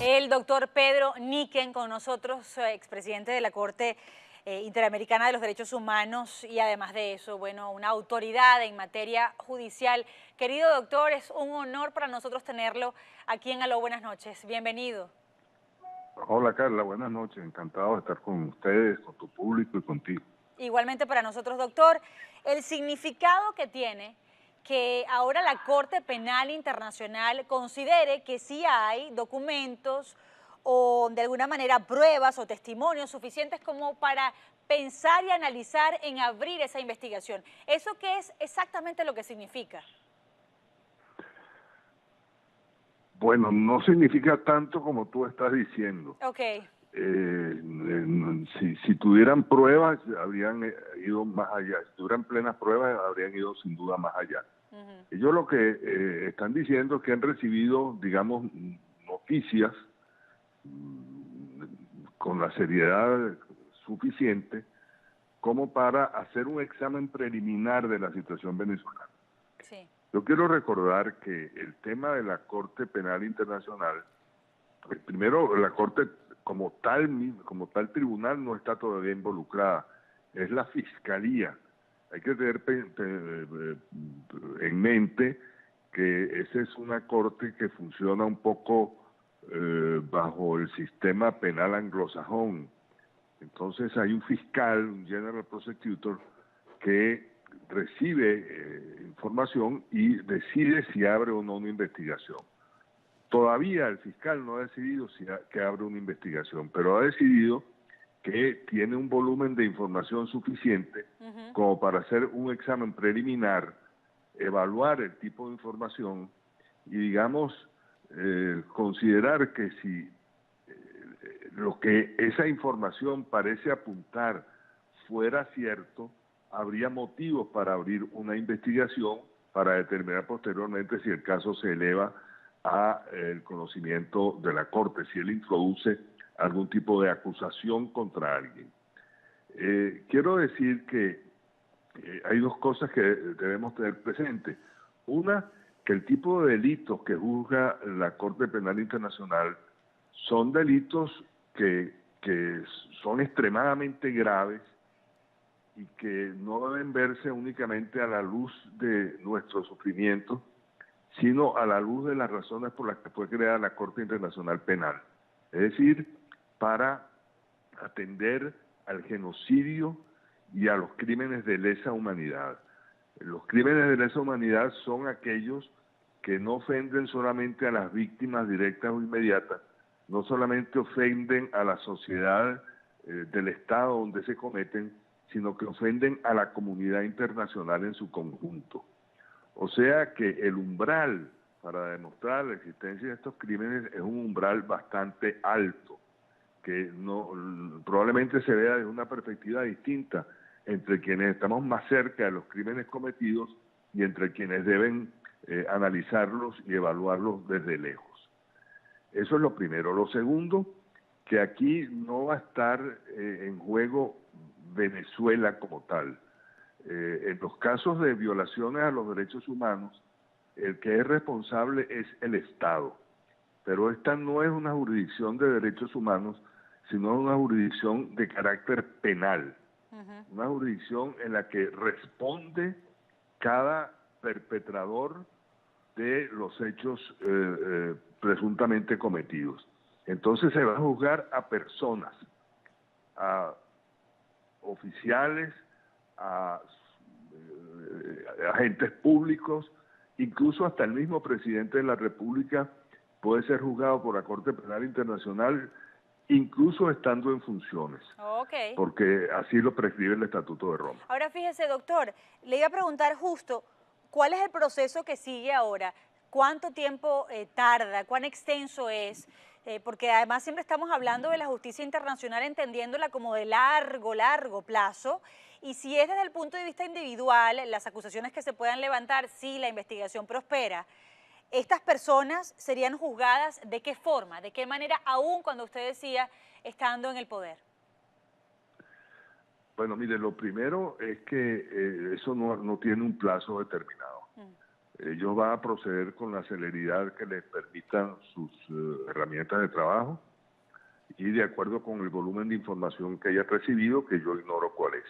El doctor Pedro Niken con nosotros, expresidente de la Corte Interamericana de los Derechos Humanos y además de eso, bueno, una autoridad en materia judicial. Querido doctor, es un honor para nosotros tenerlo aquí en Aló, buenas noches. Bienvenido. Hola Carla, buenas noches. Encantado de estar con ustedes, con tu público y contigo. Igualmente para nosotros, doctor, el significado que tiene que ahora la Corte Penal Internacional considere que sí hay documentos o de alguna manera pruebas o testimonios suficientes como para pensar y analizar en abrir esa investigación. ¿Eso qué es exactamente lo que significa? Bueno, no significa tanto como tú estás diciendo. Ok. Si tuvieran pruebas, habrían ido más allá. Si tuvieran plenas pruebas, habrían ido sin duda más allá. Ellos lo que están diciendo es que han recibido, digamos, noticias con la seriedad suficiente como para hacer un examen preliminar de la situación venezolana. Sí. Yo quiero recordar que el tema de la Corte Penal Internacional, primero la Corte como tal tribunal no está todavía involucrada, es la Fiscalía. Hay que tener en mente que esa es una corte que funciona un poco bajo el sistema penal anglosajón. Entonces hay un fiscal, un general prosecutor, que recibe información y decide si abre o no una investigación. Todavía el fiscal no ha decidido que abre una investigación, pero ha decidido que tiene un volumen de información suficiente como para hacer un examen preliminar, evaluar el tipo de información y, digamos, considerar que si lo que esa información parece apuntar fuera cierto, habría motivos para abrir una investigación para determinar posteriormente si el caso se eleva a el conocimiento de la Corte, si él introduce algún tipo de acusación contra alguien. Quiero decir que hay dos cosas que debemos tener presentes. Una, que el tipo de delitos que juzga la Corte Penal Internacional son delitos que son extremadamente graves y que no deben verse únicamente a la luz de nuestro sufrimiento, sino a la luz de las razones por las que fue creada la Corte Internacional Penal. Es decir, para atender al genocidio y a los crímenes de lesa humanidad. Los crímenes de lesa humanidad son aquellos que no ofenden solamente a las víctimas directas o inmediatas, no solamente ofenden a la sociedad del Estado donde se cometen, sino que ofenden a la comunidad internacional en su conjunto. O sea que el umbral para demostrar la existencia de estos crímenes es un umbral bastante alto, que probablemente se vea desde una perspectiva distinta entre quienes estamos más cerca de los crímenes cometidos y entre quienes deben analizarlos y evaluarlos desde lejos. Eso es lo primero. Lo segundo, que aquí no va a estar en juego Venezuela como tal. En los casos de violaciones a los derechos humanos, el que es responsable es el Estado. Pero esta no es una jurisdicción de derechos humanos, sino una jurisdicción de carácter penal. Una jurisdicción en la que responde cada perpetrador de los hechos presuntamente cometidos. Entonces se va a juzgar a personas, a oficiales, a agentes públicos, incluso hasta el mismo presidente de la República puede ser juzgado por la Corte Penal Internacional, incluso estando en funciones, porque así lo prescribe el Estatuto de Roma. Ahora fíjese, doctor, le iba a preguntar justo, ¿cuál es el proceso que sigue ahora? ¿Cuánto tiempo tarda? ¿Cuán extenso es? Porque además siempre estamos hablando de la justicia internacional entendiéndola como de largo plazo. Y si es desde el punto de vista individual, las acusaciones que se puedan levantar, si la investigación prospera, ¿estas personas serían juzgadas de qué forma? ¿De qué manera, aún cuando usted decía, estando en el poder? Bueno, mire, lo primero es que eso no tiene un plazo determinado. Ellos van a proceder con la celeridad que les permitan sus herramientas de trabajo y de acuerdo con el volumen de información que hayan recibido, que yo ignoro cuál es.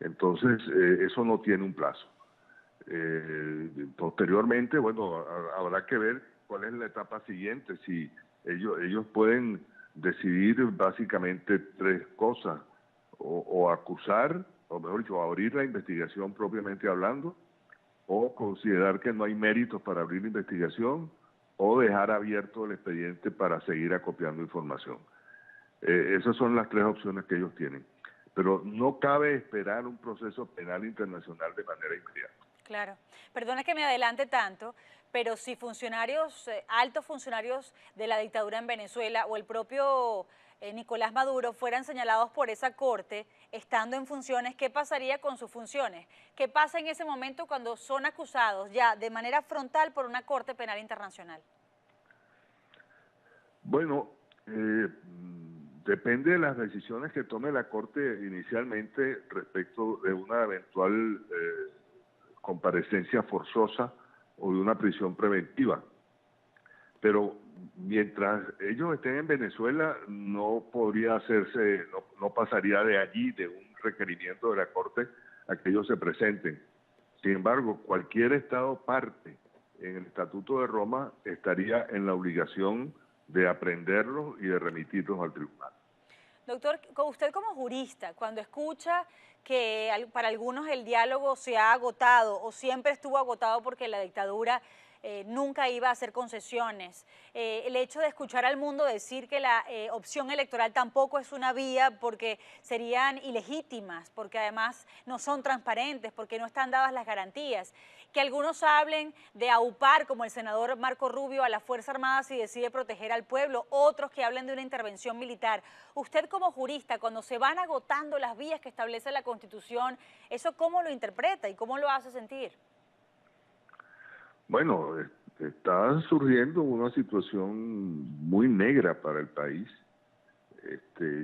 Entonces, eso no tiene un plazo. Posteriormente, bueno, habrá que ver cuál es la etapa siguiente. Si ellos pueden decidir básicamente tres cosas, o acusar, o mejor dicho, abrir la investigación propiamente hablando, o considerar que no hay méritos para abrir la investigación, o dejar abierto el expediente para seguir acopiando información. Esas son las tres opciones que ellos tienen. Pero no cabe esperar un proceso penal internacional de manera inmediata. Claro. Perdona que me adelante tanto, pero si funcionarios, altos funcionarios de la dictadura en Venezuela o el propio Nicolás Maduro fueran señalados por esa corte estando en funciones, ¿qué pasaría con sus funciones? ¿Qué pasa en ese momento cuando son acusados ya de manera frontal por una corte penal internacional? Bueno, depende de las decisiones que tome la corte inicialmente respecto de una eventual comparecencia forzosa o de una prisión preventiva. Pero mientras ellos estén en Venezuela, no podría hacerse, no pasaría de allí, de un requerimiento de la Corte, a que ellos se presenten. Sin embargo, cualquier Estado parte en el Estatuto de Roma estaría en la obligación de aprenderlos y de remitirlos al tribunal. Doctor, usted como jurista, cuando escucha que para algunos el diálogo se ha agotado o siempre estuvo agotado porque la dictadura nunca iba a hacer concesiones, el hecho de escuchar al mundo decir que la opción electoral tampoco es una vía porque serían ilegítimas, porque además no son transparentes, porque no están dadas las garantías, que algunos hablen de aupar, como el senador Marco Rubio, a la Fuerza Armada si decide proteger al pueblo, otros que hablen de una intervención militar. Usted como jurista, cuando se van agotando las vías que establece la Constitución, ¿eso cómo lo interpreta y cómo lo hace sentir? Bueno, está surgiendo una situación muy negra para el país.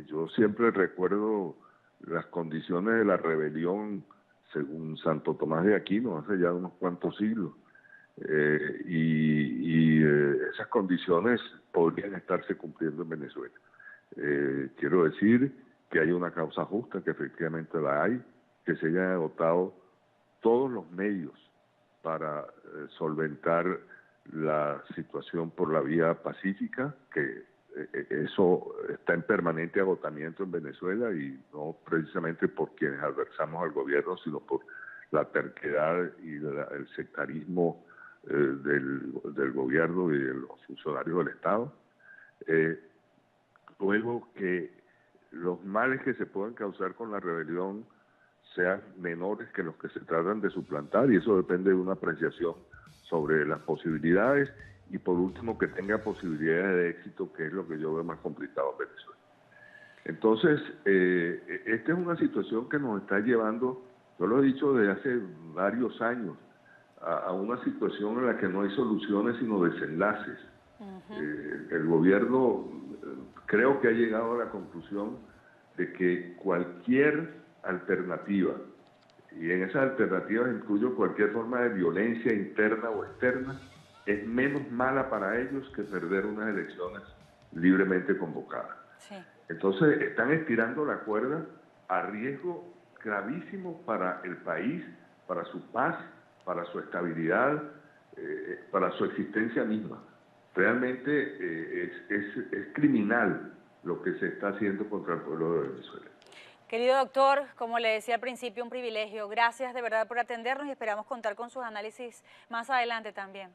Yo siempre recuerdo las condiciones de la rebelión según Santo Tomás de Aquino, hace ya unos cuantos siglos. Esas condiciones podrían estarse cumpliendo en Venezuela. Quiero decir que hay una causa justa, que efectivamente la hay, que se hayan agotado todos los medios para solventar la situación por la vía pacífica, que eso está en permanente agotamiento en Venezuela y no precisamente por quienes adversamos al gobierno, sino por la terquedad y el sectarismo del gobierno y de los funcionarios del Estado. Luego que los males que se pueden causar con la rebelión sean menores que los que se tratan de suplantar, y eso depende de una apreciación sobre las posibilidades, y por último que tenga posibilidades de éxito, que es lo que yo veo más complicado en Venezuela. Entonces, esta es una situación que nos está llevando, yo lo he dicho desde hace varios años, a una situación en la que no hay soluciones sino desenlaces. El gobierno creo que ha llegado a la conclusión de que cualquier alternativa, y en esas alternativas incluyo cualquier forma de violencia interna o externa, es menos mala para ellos que perder unas elecciones libremente convocadas. Sí. Entonces están estirando la cuerda a riesgo gravísimo para el país, para su paz, para su estabilidad, para su existencia misma. Realmente es criminal lo que se está haciendo contra el pueblo de Venezuela. Querido doctor, como le decía al principio, un privilegio. Gracias de verdad por atendernos y esperamos contar con sus análisis más adelante también.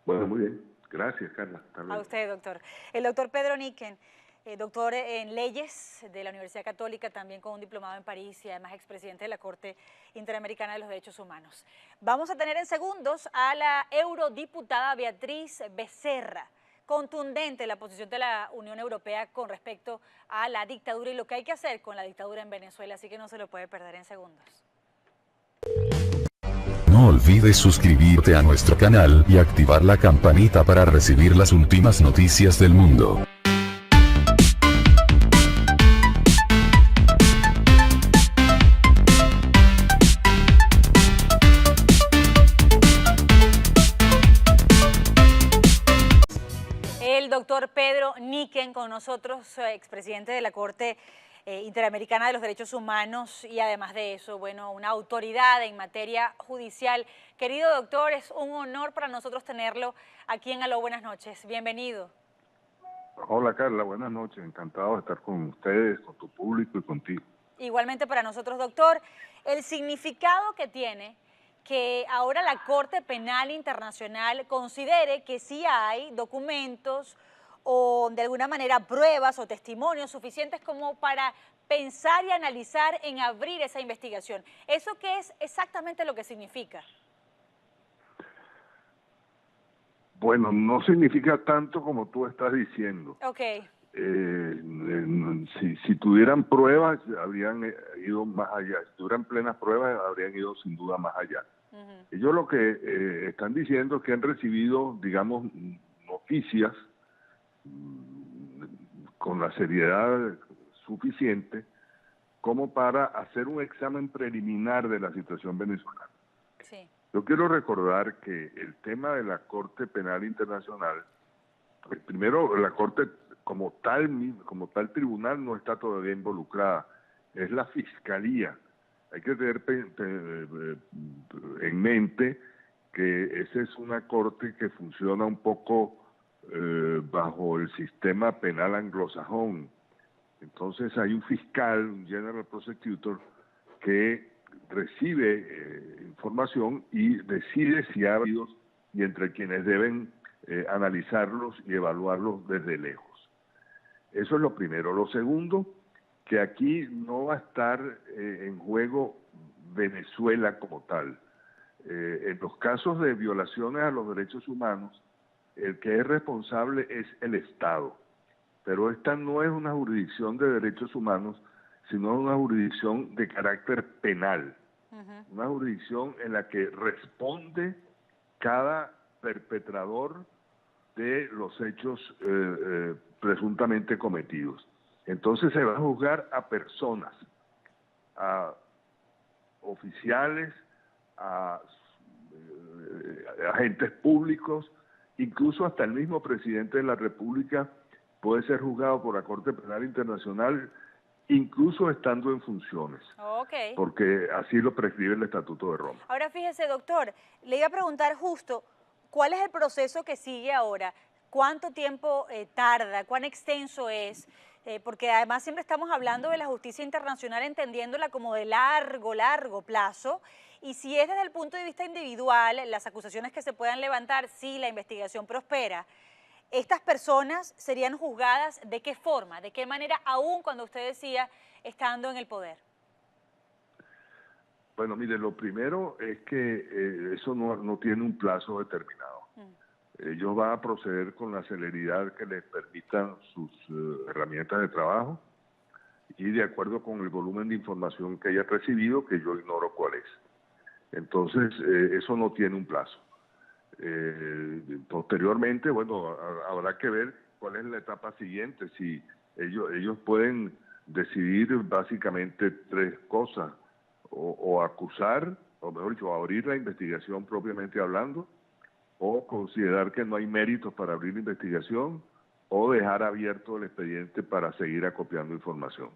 Bueno, muy bien. Gracias, Carla. A usted, doctor. El doctor Pedro Niquen, doctor en leyes de la Universidad Católica, también con un diplomado en París y además expresidente de la Corte Interamericana de los Derechos Humanos. Vamos a tener en segundos a la eurodiputada Beatriz Becerra. Contundente la posición de la Unión Europea con respecto a la dictadura y lo que hay que hacer con la dictadura en Venezuela, así que no se lo puede perder en segundos. No olvides suscribirte a nuestro canal y activar la campanita para recibir las últimas noticias del mundo. El doctor Pedro Niken con nosotros, expresidente de la Corte Interamericana de los Derechos Humanos y además de eso, bueno, una autoridad en materia judicial. Querido doctor, es un honor para nosotros tenerlo aquí en Aló, buenas noches. Bienvenido. Hola Carla, buenas noches. Encantado de estar con ustedes, con tu público y contigo. Igualmente para nosotros, doctor. El significado que tiene que ahora la Corte Penal Internacional considere que sí hay documentos o de alguna manera pruebas o testimonios suficientes como para pensar y analizar en abrir esa investigación. ¿Eso qué es exactamente lo que significa? Bueno, no significa tanto como tú estás diciendo. Ok. Si tuvieran pruebas, habrían ido más allá. Si tuvieran plenas pruebas, habrían ido sin duda más allá. Ellos lo que están diciendo es que han recibido, digamos, noticias con la seriedad suficiente como para hacer un examen preliminar de la situación venezolana. Sí. Yo quiero recordar que el tema de la Corte Penal Internacional, primero la Corte como tal tribunal no está todavía involucrada, es la Fiscalía. Hay que tener en mente que esa es una corte que funciona un poco bajo el sistema penal anglosajón. Entonces hay un fiscal, un general prosecutor, que recibe información y decide si ha habido y entre quienes deben analizarlos y evaluarlos desde lejos. Eso es lo primero. Lo segundo, que aquí no va a estar en juego Venezuela como tal. En los casos de violaciones a los derechos humanos, el que es responsable es el Estado. Pero esta no es una jurisdicción de derechos humanos, sino una jurisdicción de carácter penal. Una jurisdicción en la que responde cada perpetrador de los hechos presuntamente cometidos. Entonces se va a juzgar a personas, a oficiales, a agentes públicos, incluso hasta el mismo presidente de la República puede ser juzgado por la Corte Penal Internacional, incluso estando en funciones, porque así lo prescribe el Estatuto de Roma. Ahora fíjese, doctor, le iba a preguntar justo, ¿cuál es el proceso que sigue ahora? ¿Cuánto tiempo tarda? ¿Cuán extenso es? Porque además siempre estamos hablando de la justicia internacional entendiéndola como de largo plazo, y si es desde el punto de vista individual, las acusaciones que se puedan levantar, si la investigación prospera, ¿estas personas serían juzgadas de qué forma, de qué manera, aún cuando usted decía estando en el poder? Bueno, mire, lo primero es que eso no tiene un plazo determinado. Ellos van a proceder con la celeridad que les permitan sus herramientas de trabajo y de acuerdo con el volumen de información que hayan recibido, que yo ignoro cuál es. Entonces, eso no tiene un plazo. Posteriormente, bueno, habrá que ver cuál es la etapa siguiente. Si ellos pueden decidir básicamente tres cosas, o acusar, o mejor dicho, abrir la investigación propiamente hablando, o considerar que no hay méritos para abrir la investigación, o dejar abierto el expediente para seguir acopiando información.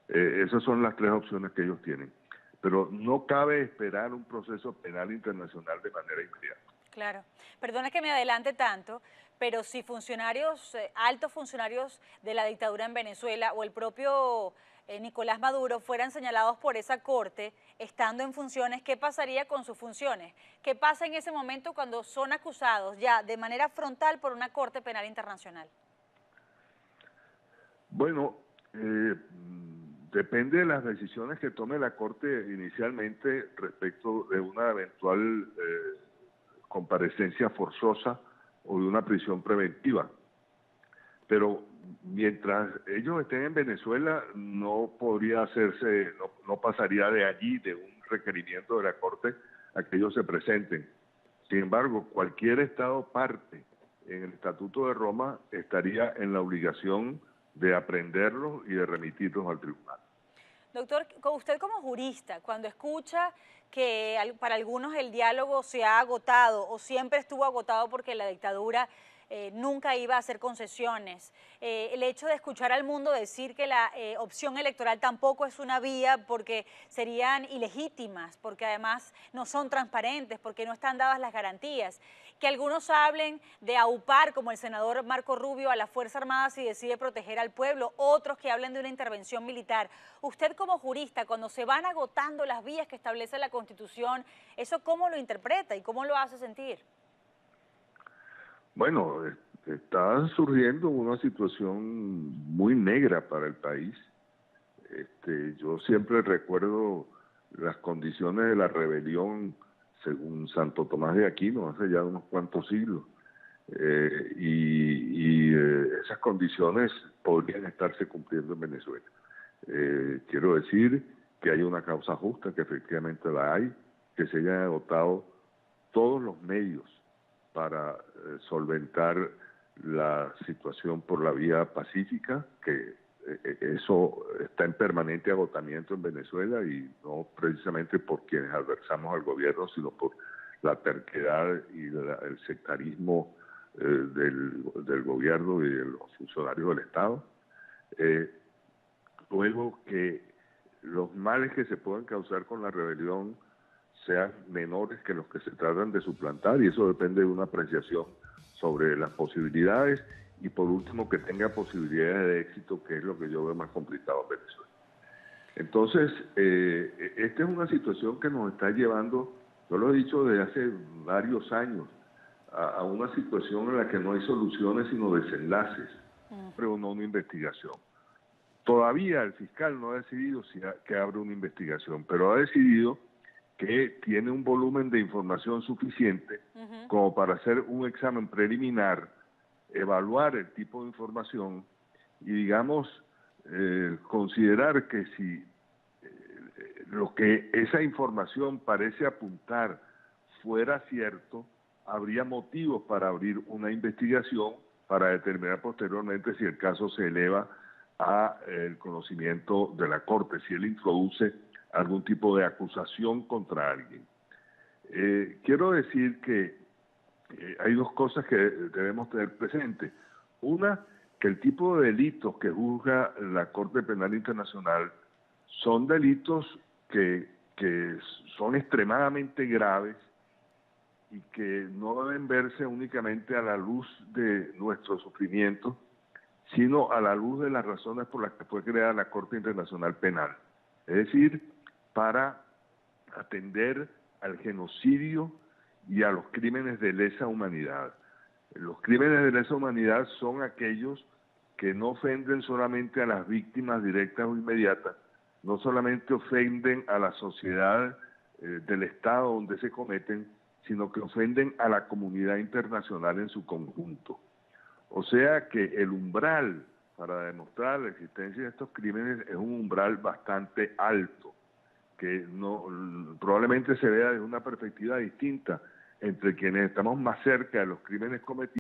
Esas son las tres opciones que ellos tienen. Pero no cabe esperar un proceso penal internacional de manera inmediata. Claro. Perdona que me adelante tanto, pero si funcionarios, altos funcionarios de la dictadura en Venezuela o el propio Nicolás Maduro fueran señalados por esa corte estando en funciones, ¿qué pasaría con sus funciones? ¿Qué pasa en ese momento cuando son acusados ya de manera frontal por una corte penal internacional? Bueno, depende de las decisiones que tome la corte inicialmente respecto de una eventual comparecencia forzosa o de una prisión preventiva. Pero mientras ellos estén en Venezuela, no podría hacerse, no pasaría de allí, de un requerimiento de la Corte, a que ellos se presenten. Sin embargo, cualquier Estado parte en el Estatuto de Roma estaría en la obligación de aprenderlos y de remitirlos al tribunal. Doctor, usted como jurista, cuando escucha que para algunos el diálogo se ha agotado o siempre estuvo agotado porque la dictadura nunca iba a hacer concesiones. El hecho de escuchar al mundo decir que la opción electoral tampoco es una vía porque serían ilegítimas, porque además no son transparentes, porque no están dadas las garantías. Que algunos hablen de aupar, como el senador Marco Rubio, a la Fuerza Armada si decide proteger al pueblo, otros que hablen de una intervención militar. Usted como jurista, cuando se van agotando las vías que establece la Constitución, ¿eso cómo lo interpreta y cómo lo hace sentir? Bueno, está surgiendo una situación muy negra para el país. Yo siempre recuerdo las condiciones de la rebelión según Santo Tomás de Aquino, hace ya unos cuantos siglos. Esas condiciones podrían estarse cumpliendo en Venezuela. Quiero decir que hay una causa justa, que efectivamente la hay, que se hayan agotado todos los medios para solventar la situación por la vía pacífica, que eso está en permanente agotamiento en Venezuela y no precisamente por quienes adversamos al gobierno, sino por la terquedad y el sectarismo del gobierno y de los funcionarios del Estado. Luego que los males que se pueden causar con la rebelión sean menores que los que se tratan de suplantar, y eso depende de una apreciación sobre las posibilidades, y por último que tenga posibilidades de éxito, que es lo que yo veo más complicado en Venezuela. Entonces, esta es una situación que nos está llevando, yo lo he dicho desde hace varios años, a una situación en la que no hay soluciones sino desenlaces, pero no una investigación. Todavía el fiscal no ha decidido que abre una investigación, pero ha decidido que tiene un volumen de información suficiente como para hacer un examen preliminar, evaluar el tipo de información y, digamos, considerar que si lo que esa información parece apuntar fuera cierto, habría motivos para abrir una investigación para determinar posteriormente si el caso se eleva a el conocimiento de la Corte, si él introduce algún tipo de acusación contra alguien. Quiero decir que hay dos cosas que debemos tener presentes. Una, que el tipo de delitos que juzga la Corte Penal Internacional son delitos que son extremadamente graves y que no deben verse únicamente a la luz de nuestro sufrimiento, sino a la luz de las razones por las que fue creada la Corte Internacional Penal. Es decir, para atender al genocidio y a los crímenes de lesa humanidad. Los crímenes de lesa humanidad son aquellos que no ofenden solamente a las víctimas directas o inmediatas, no solamente ofenden a la sociedad del Estado donde se cometen, sino que ofenden a la comunidad internacional en su conjunto. O sea que el umbral para demostrar la existencia de estos crímenes es un umbral bastante alto, que probablemente se vea desde una perspectiva distinta entre quienes estamos más cerca de los crímenes cometidos